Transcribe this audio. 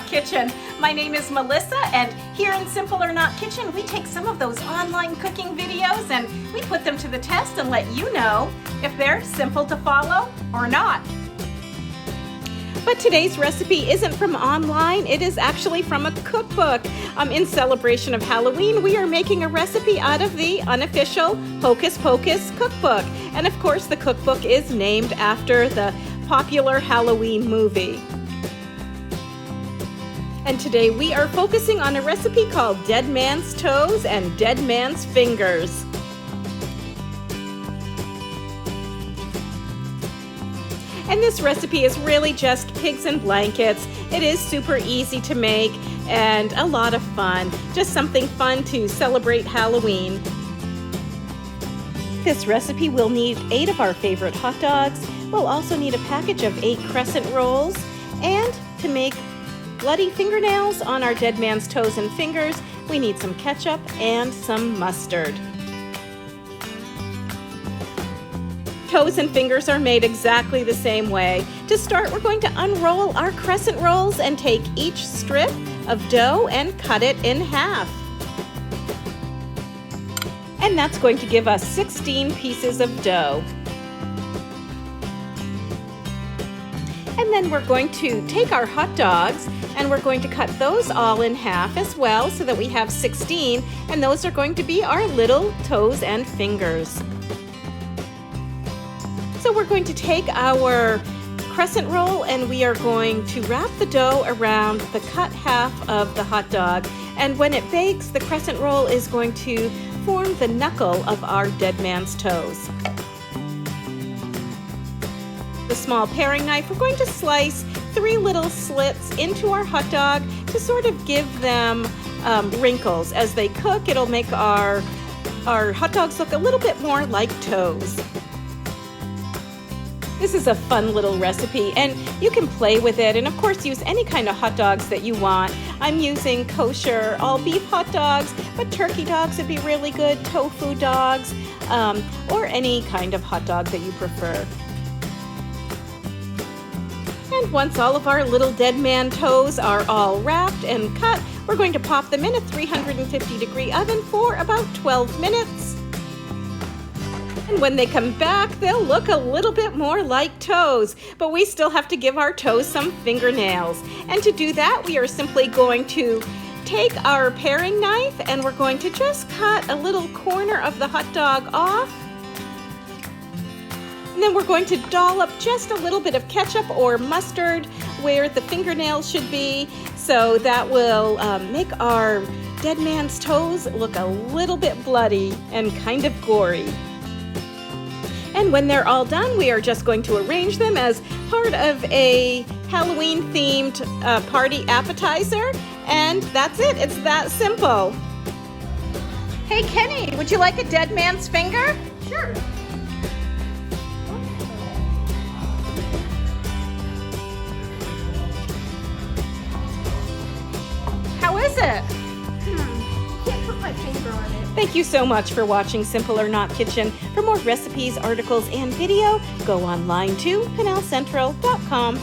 Not Kitchen. My name is Melissa, and here in Simple or Not Kitchen, we take some of those online cooking videos and we put them to the test and let you know if they're simple to follow or not. But today's recipe isn't from online, it is actually from a cookbook. In celebration of Halloween, we are making a recipe out of the unofficial Hocus Pocus cookbook. And of course, the cookbook is named after the popular Halloween movie. And today we are focusing on a recipe called Dead Man's Toes and Dead Man's Fingers. And this recipe is really just pigs in blankets. It is super easy to make and a lot of fun. Just something fun to celebrate Halloween. This recipe will need 8 of our favorite hot dogs. We'll also need a package of 8 crescent rolls. And to make bloody fingernails on our dead man's toes and fingers, we need some ketchup and some mustard. Toes and fingers are made exactly the same way. To start, we're going to unroll our crescent rolls and take each strip of dough and cut it in half. And that's going to give us 16 pieces of dough. And then we're going to take our hot dogs and we're going to cut those all in half as well so that we have 16, and those are going to be our little toes and fingers. So we're going to take our crescent roll and we are going to wrap the dough around the cut half of the hot dog. And when it bakes, the crescent roll is going to form the knuckle of our dead man's toes. The small paring knife, we're going to slice 3 little slits into our hot dog to sort of give them wrinkles. As they cook, it'll make our hot dogs look a little bit more like toes. This is a fun little recipe and you can play with it and of course use any kind of hot dogs that you want. I'm using kosher all beef hot dogs, but turkey dogs would be really good, tofu dogs, or any kind of hot dog that you prefer. And once all of our little dead man toes are all wrapped and cut, we're going to pop them in a 350-degree oven for about 12 minutes. And when they come back, they'll look a little bit more like toes, but we still have to give our toes some fingernails. And to do that, we are simply going to take our paring knife and we're going to just cut a little corner of the hot dog off. And then we're going to dollop just a little bit of ketchup or mustard where the fingernails should be, so that will make our dead man's toes look a little bit bloody and kind of gory. And when they're all done, we are just going to arrange them as part of a Halloween-themed party appetizer. And that's it. It's that simple. Hey, Kenny, would you like a dead man's finger? Sure. How is it? Can't put my finger on it. Thank you so much for watching Simple or Not Kitchen. For more recipes, articles, and video, go online to canalcentral.com.